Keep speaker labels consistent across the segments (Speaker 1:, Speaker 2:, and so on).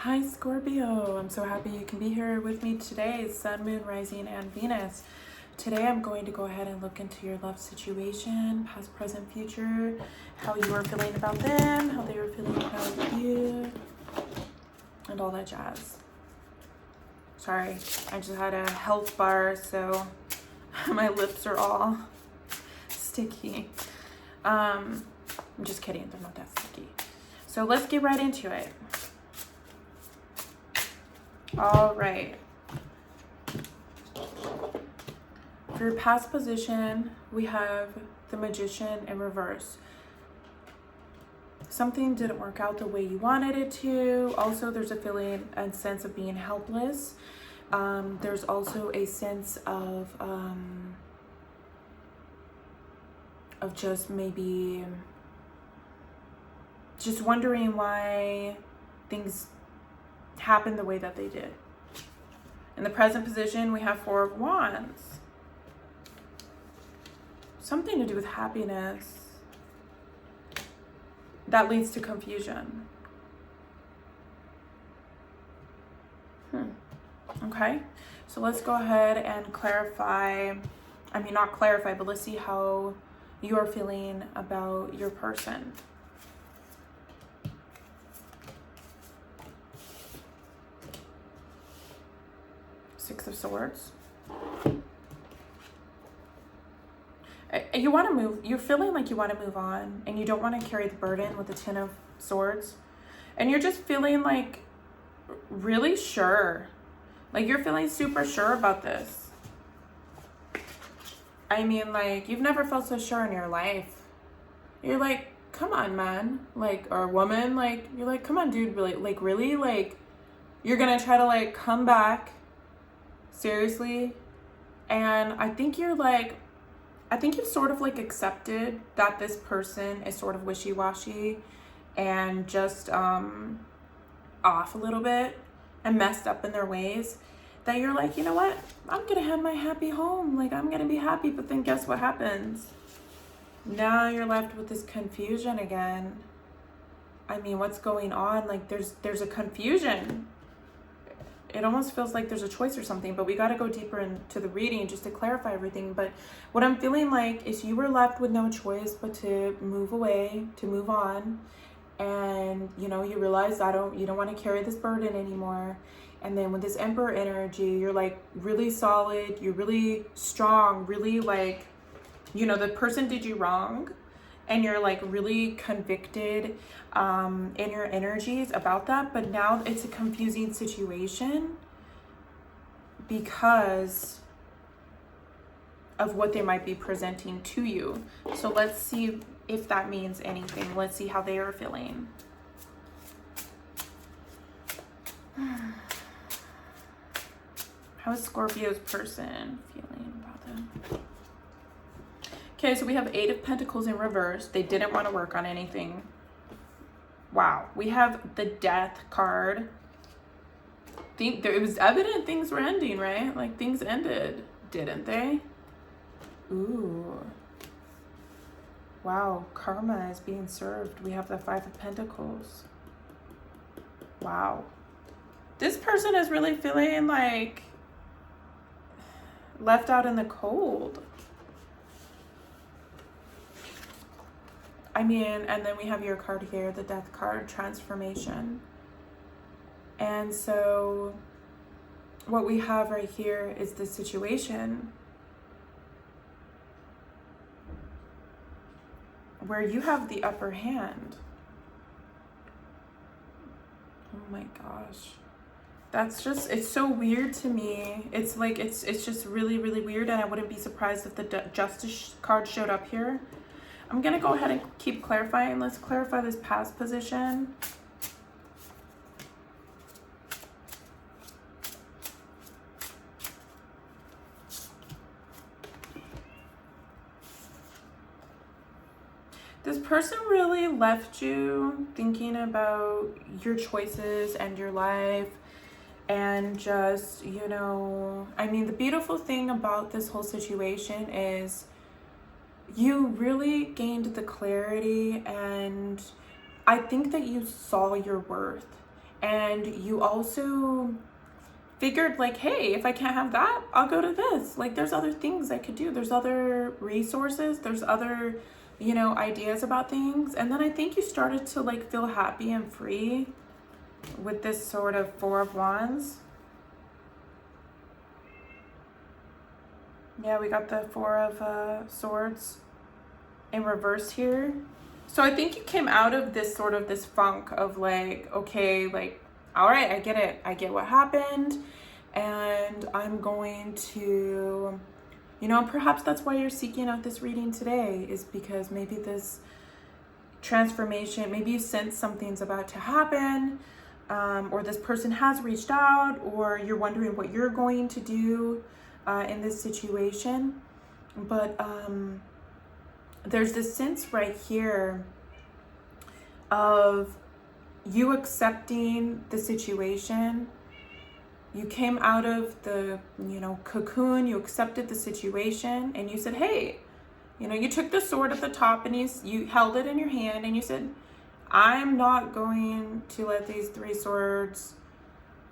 Speaker 1: Hi Scorpio, I'm so happy you can be here with me today. Sun, Moon, Rising, and Venus. Today I'm going to go ahead and look into your love situation, past, present, future, how you are feeling about them, how they are feeling about you, and all that jazz. Sorry, I just had a health bar, so my lips are all sticky. I'm just kidding, they're not that sticky. So let's get right into it. All right. For your past position, we have the Magician in reverse. Something didn't work out the way you wanted it to. Also, there's a feeling and sense of being helpless. There's also a sense of just maybe just wondering why things happen the way that they did. In the present position, we have Four of Wands. Something to do with happiness that leads to confusion. Okay, so let's go ahead and clarify. I mean, not clarify, but let's see how you are feeling about your person. Six of Swords. You want to move. You're feeling like you want to move on and you don't want to carry the burden with the Ten of Swords. And you're just feeling like really sure. Like you're feeling super sure about this. I mean, like you've never felt so sure in your life. You're like, come on, man. Like, or woman, like, you're like, come on, dude. Really, like, you're going to try to like come back. Seriously. And I think you've sort of like accepted that this person is sort of wishy-washy and just off a little bit and messed up in their ways, that you're like, you know what, I'm gonna have my happy home, like I'm gonna be happy. But then guess what happens? Now you're left with this confusion again. I mean, what's going on? Like there's a confusion. It almost feels like there's a choice or something, but we got to go deeper into the reading just to clarify everything. But what I'm feeling like is you were left with no choice but to move away, to move on. And, you know, you realize you don't want to carry this burden anymore. And then with this Emperor energy, you're like really solid, you're really strong, really like, you know, the person did you wrong. And you're like really convicted in your energies about that. But now it's a confusing situation because of what they might be presenting to you. So let's see if that means anything. Let's see how they are feeling. How is Scorpio's person feeling about them? Okay, so we have Eight of Pentacles in reverse. They didn't want to work on anything. Wow. We have the Death card. It was evident things were ending, right? Like things ended, didn't they? Ooh. Wow. Karma is being served. We have the Five of Pentacles. Wow. This person is really feeling like left out in the cold. I mean, and then we have your card here, the Death card, transformation. And so what we have right here is the situation where you have the upper hand. Oh my gosh. That's just, it's so weird to me. It's like, it's just really, really weird. And I wouldn't be surprised if the Justice card showed up here. I'm going to go ahead and keep clarifying. Let's clarify this past position. This person really left you thinking about your choices and your life and just, you know, I mean, the beautiful thing about this whole situation is you really gained the clarity, and I think that you saw your worth And you also figured like, hey, if I can't have that, I'll go to this. Like, there's other things I could do. There's other resources. There's other, you know, ideas about things. And then I think you started to like feel happy and free with this sort of Four of Wands. Yeah, we got the Four of Swords in reverse here. So I think you came out of this sort of this funk of like, okay, like, all right, I get it. I get what happened. And I'm going to, you know, perhaps that's why you're seeking out this reading today, is because maybe this transformation, maybe you sense something's about to happen, or this person has reached out, or you're wondering what you're going to do in this situation. But there's this sense right here of you accepting the situation. You came out of the, you know, cocoon, you accepted the situation, and you said, hey, you know, you took the sword at the top and you held it in your hand and you said, I'm not going to let these three swords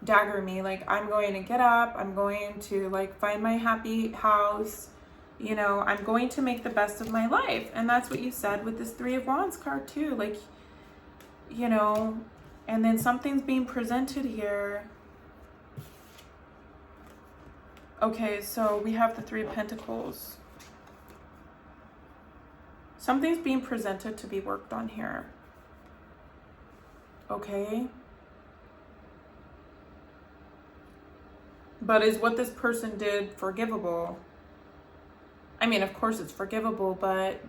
Speaker 1: dagger me. Like, I'm going to get up, I'm going to like find my happy house, you know, I'm going to make the best of my life. And that's what you said with this Three of Wands card too. Like, you know, and then something's being presented here. Okay, so we have the Three of Pentacles. Something's being presented to be worked on here. Okay. But is what this person did forgivable? I mean, of course it's forgivable, but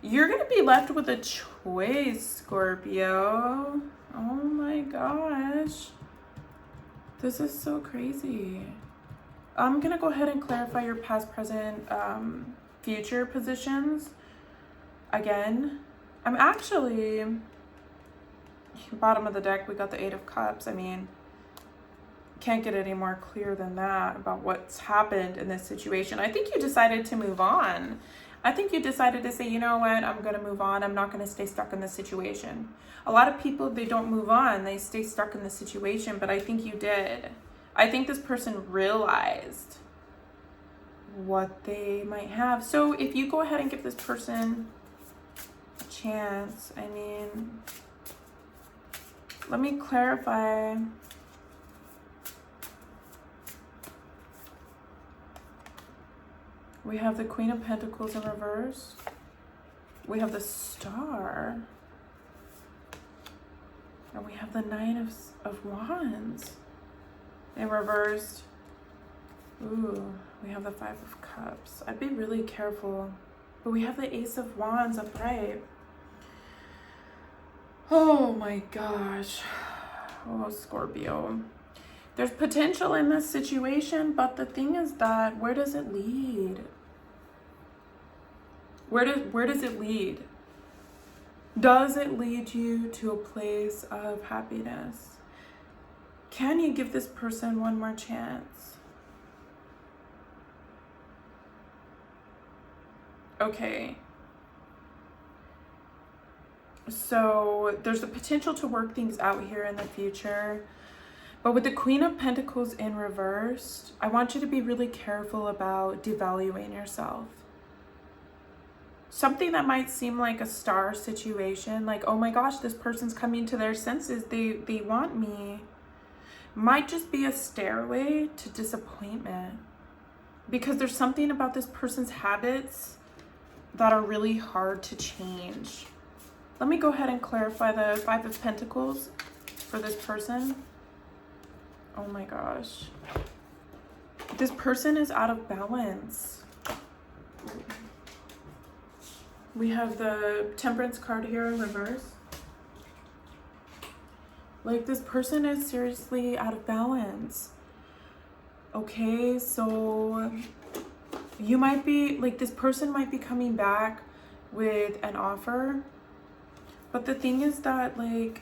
Speaker 1: you're going to be left with a choice, Scorpio. Oh my gosh. This is so crazy. I'm going to go ahead and clarify your past, present, future positions. Again, I'm actually, bottom of the deck, we got the Eight of Cups. I mean, can't get any more clear than that about what's happened in this situation. I think you decided to move on. I think you decided to say, you know what, I'm going to move on. I'm not going to stay stuck in this situation. A lot of people, they don't move on. They stay stuck in the situation, but I think you did. I think this person realized what they might have. So if you go ahead and give this person a chance, I mean, let me clarify. We have the Queen of Pentacles in reverse. We have the Star. And we have the Nine of Wands in reversed. Ooh, we have the Five of Cups. I'd be really careful. But we have the Ace of Wands upright. Oh my gosh. Oh, Scorpio. There's potential in this situation, but the thing is that where does it lead? Where does it lead? Does it lead you to a place of happiness? Can you give this person one more chance? Okay. So there's the potential to work things out here in the future. But with the Queen of Pentacles in reversed, I want you to be really careful about devaluing yourself. Something that might seem like a star situation, like, oh my gosh, this person's coming to their senses, they want me, might just be a stairway to disappointment. Because there's something about this person's habits that are really hard to change. Let me go ahead and clarify the Five of Pentacles for this person. Oh my gosh. This person is out of balance. We have the Temperance card here in reverse. Like, this person is seriously out of balance. Okay, so you might be, like, this person might be coming back with an offer. But the thing is that, like,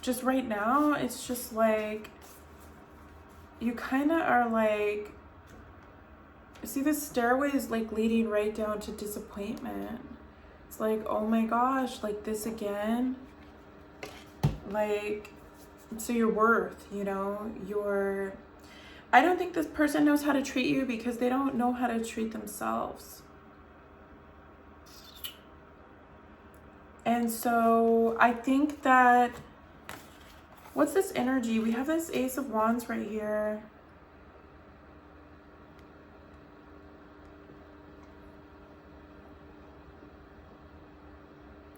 Speaker 1: just right now, it's just like, you kind of are like, see, this stairway is like leading right down to disappointment. It's like, oh my gosh, like this again. Like, so your worth, you know, I don't think this person knows how to treat you because they don't know how to treat themselves. And so I think that, what's this energy? We have this Ace of Wands right here.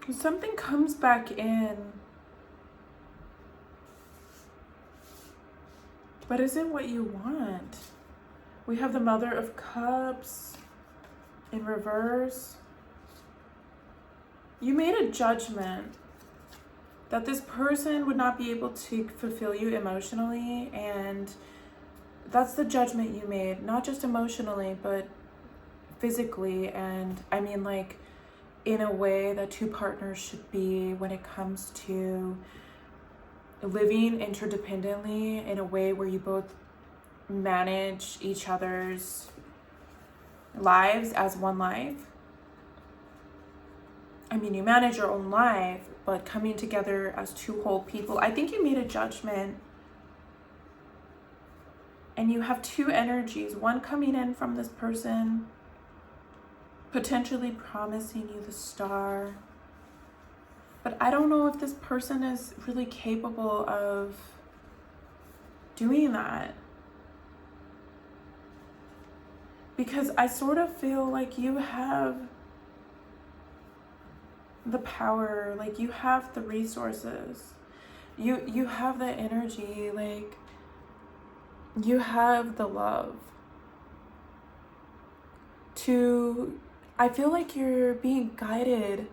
Speaker 1: Something comes back in, but isn't what you want. We have the Mother of Cups in reverse. You made a judgment that this person would not be able to fulfill you emotionally, and that's the judgment you made, not just emotionally, but physically. And I mean, like, in a way that two partners should be when it comes to living interdependently, in a way where you both manage each other's lives as one life. I mean, you manage your own life, but coming together as two whole people. I think you made a judgment, and you have two energies, one coming in from this person, potentially promising you the star. But I don't know if this person is really capable of doing that. Because I sort of feel like you have the power, like you have the resources. You have the energy, like you have the love to, I feel like you're being guided,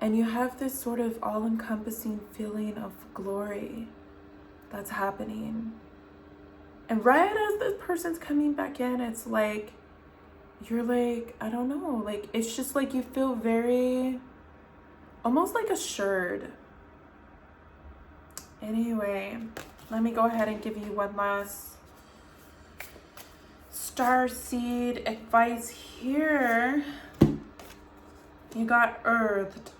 Speaker 1: and you have this sort of all-encompassing feeling of glory that's happening. And right as this person's coming back in, it's like, you're like, I don't know, like, it's just like you feel very, almost like assured. Anyway, let me go ahead and give you one last star seed advice here. You got earthed,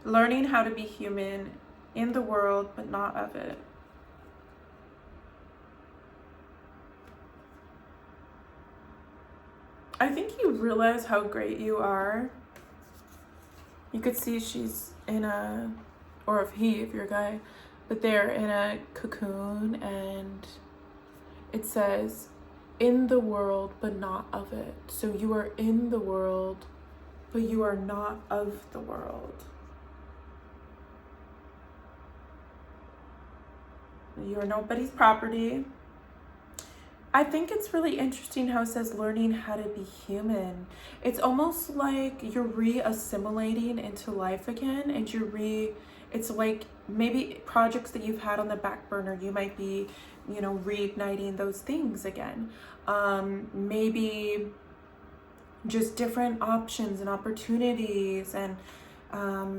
Speaker 1: learning how to be human in the world, but not of it. I think you realize how great you are. You could see she's in a, or if you're a guy, but they're in a cocoon, and it says, in the world, but not of it. So you are in the world, but you are not of the world. You are nobody's property. I think it's really interesting how it says learning how to be human. It's almost like you're re-assimilating into life again, and it's like maybe projects that you've had on the back burner, you might be, you know, reigniting those things again. Maybe just different options and opportunities and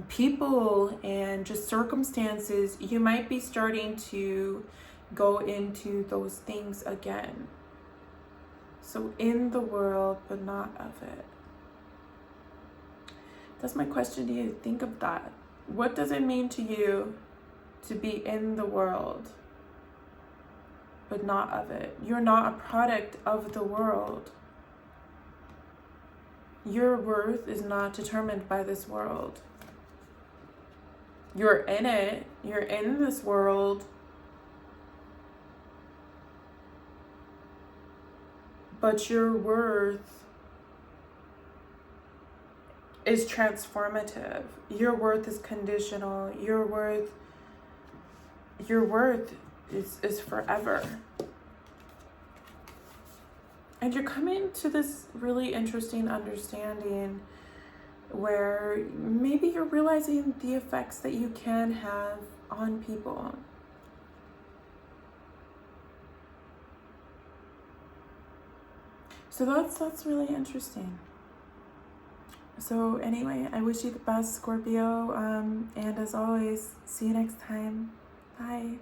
Speaker 1: people and just circumstances. You might be starting to go into those things again. So in the world, but not of it. That's my question to you. Think of that. What does it mean to you to be in the world, but not of it? You're not a product of the world. Your worth is not determined by this world. You're in it. You're in this world. But your worth is transformative. Your worth is conditional. Your worth is forever. And you're coming to this really interesting understanding where maybe you're realizing the effects that you can have on people. So that's really interesting. So anyway, I wish you the best, Scorpio. And as always, see you next time. Bye.